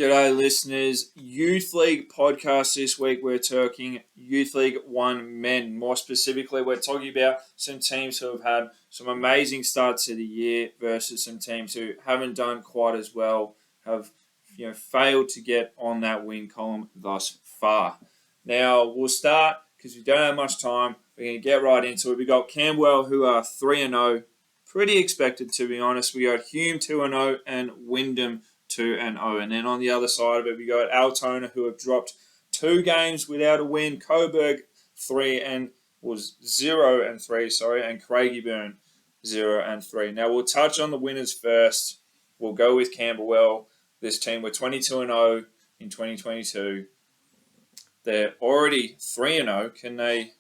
G'day listeners, Youth League podcast this week. We're talking Youth League 1 men. More specifically, we're talking about some teams who have had some amazing starts to the year versus some teams who haven't done quite as well, have failed to get on that win column thus far. Now, we'll start, because we don't have much time, we're going to get right into it. We got Camberwell, who are 3-0, pretty expected to be honest. We got Hume 2-0 and Wyndham 2-0. And then on the other side of it, we got Altona, who have dropped 2 games without a win. Coburg 0-3, and Craigieburn 0-3. Now we'll touch on the winners first. We'll go with Camberwell. This team were 22-0 in 2022. They're already 3-0. Can they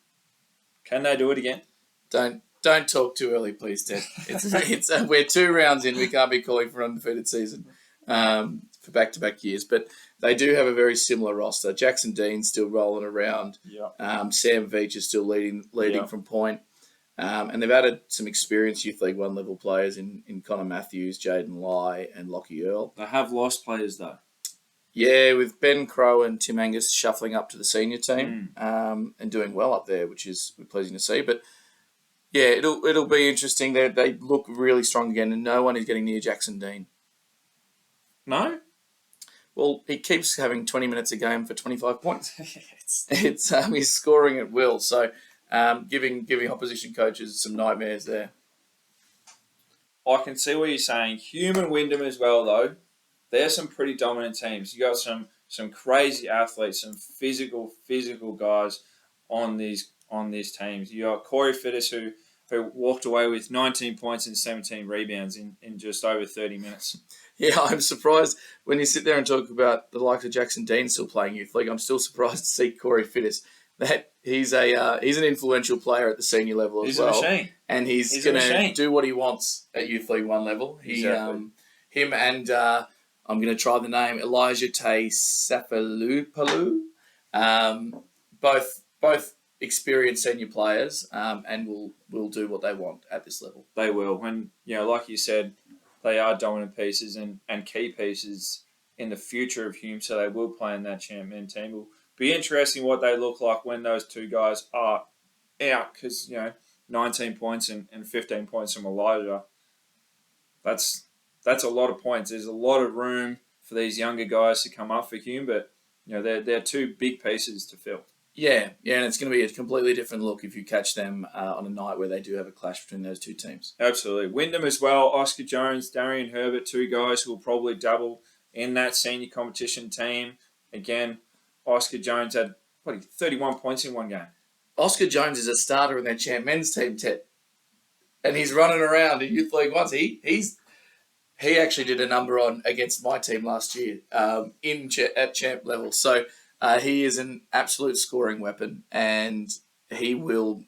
do it again? Don't talk too early, please, Ted. We're 2 rounds in. We can't be calling for an undefeated season for back-to-back years. But they do have a very similar roster. Jackson Dean's still rolling around. Yeah. Sam Veach is still leading from point. And they've added some experienced Youth League 1 level players in Connor Matthews, Jaden Lai, and Lockie Earl. They have lost players, though. Yeah, with Ben Crow and Tim Angus shuffling up to the senior team and doing well up there, which is pleasing to see. But yeah, it'll be interesting. They look really strong again, and no one is getting near Jackson Dean. No? Well, he keeps having 20 minutes a game for 25 points. He's scoring at will, so giving opposition coaches some nightmares there. I can see what you're saying. Hume and Wyndham as well, though. They're some pretty dominant teams. You got some crazy athletes, some physical guys on these teams. You got Corey Fittis, who walked away with 19 points and 17 rebounds in just over 30 minutes. Yeah, I'm surprised when you sit there and talk about the likes of Jackson Dean still playing Youth League. I'm still surprised to see Corey Fittis. That he's an influential player at the senior level as well. He's a machine. And he's going to do what he wants at Youth League 1 level. Exactly. Him and I'm going to try the name, Elijah Safaloupalou, both experienced senior players, and will do what they want at this level. They will. And, like you said, they are dominant pieces and key pieces in the future of Hume, so they will play in that champion team. It will be interesting what they look like when those 2 guys are out, because, 19 points and 15 points from Elijah, that's a lot of points. There's a lot of room for these younger guys to come up for Hume, but, they're 2 big pieces to fill. Yeah, and it's going to be a completely different look if you catch them on a night where they do have a clash between those 2 teams. Absolutely. Wyndham as well, Oscar Jones, Darian Herbert, 2 guys who will probably double in that senior competition team. Again, Oscar Jones had 31 points in 1 game. Oscar Jones is a starter in their champ men's team, Ted. And he's running around in Youth League 1. He actually did a number against my team last year at champ level. So he is an absolute scoring weapon, and he will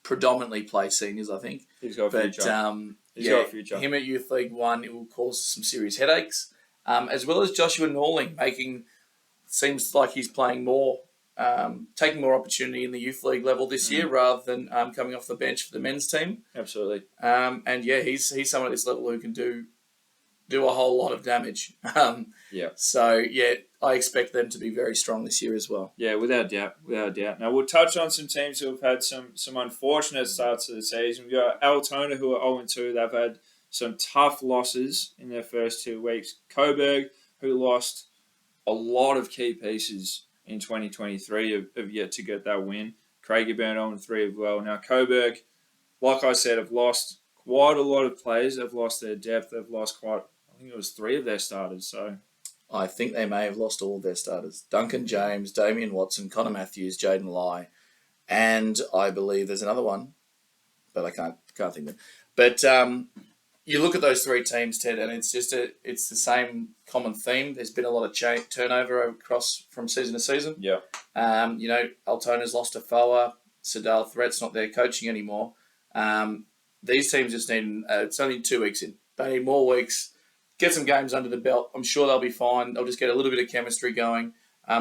predominantly play seniors, I think. He's got a future. He's got a future. Him at Youth League 1, it will cause some serious headaches, as well as Joshua Norling seems like he's playing more, taking more opportunity in the Youth League level this year rather than coming off the bench for the men's team. Absolutely. And yeah, he's someone at this level who can do a whole lot of damage. So, yeah, I expect them to be very strong this year as well. Yeah, without doubt. Now, we'll touch on some teams who have had some unfortunate starts to the season. We've got Altona, who are 0-2. They've had some tough losses in their first 2 weeks. Coburg, who lost a lot of key pieces in 2023, have yet to get that win. Craigieburn 0-3 as well. Now, Coburg, like I said, have lost quite a lot of players. They've lost their depth. They've lost I think it was 3 of their starters. So I think they may have lost all of their starters. Duncan James, Damian Watson, Connor Matthews, Jaden Lai, and I believe there's another one, but I can't think of it. But you look at those 3 teams, Ted, and it's the same common theme. There's been a lot of turnover across from season to season. Yeah. Altona's lost to Foa. Sadal Threat's not there coaching anymore. These teams just need, it's only 2 weeks in. They need more weeks, get some games under the belt. I'm sure they'll be fine. They'll just get a little bit of chemistry going.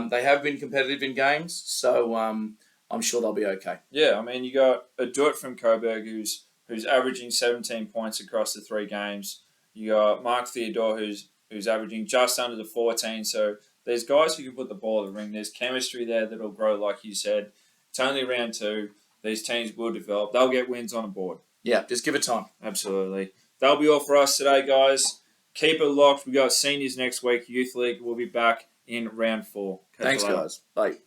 They have been competitive in games, so I'm sure they'll be okay. Yeah, I mean, you got a Dutt from Coburg who's averaging 17 points across the 3 games. You got Mark Theodore, who's who's averaging just under the 14. So there's guys who can put the ball in the ring. There's chemistry there that'll grow, like you said. It's only round 2. These teams will develop. They'll get wins on the board. Yeah, just give it time. Absolutely. That'll be all for us today, guys. Keep it locked. We got seniors next week. Youth League will be back in round 4. Thanks, guys. Bye.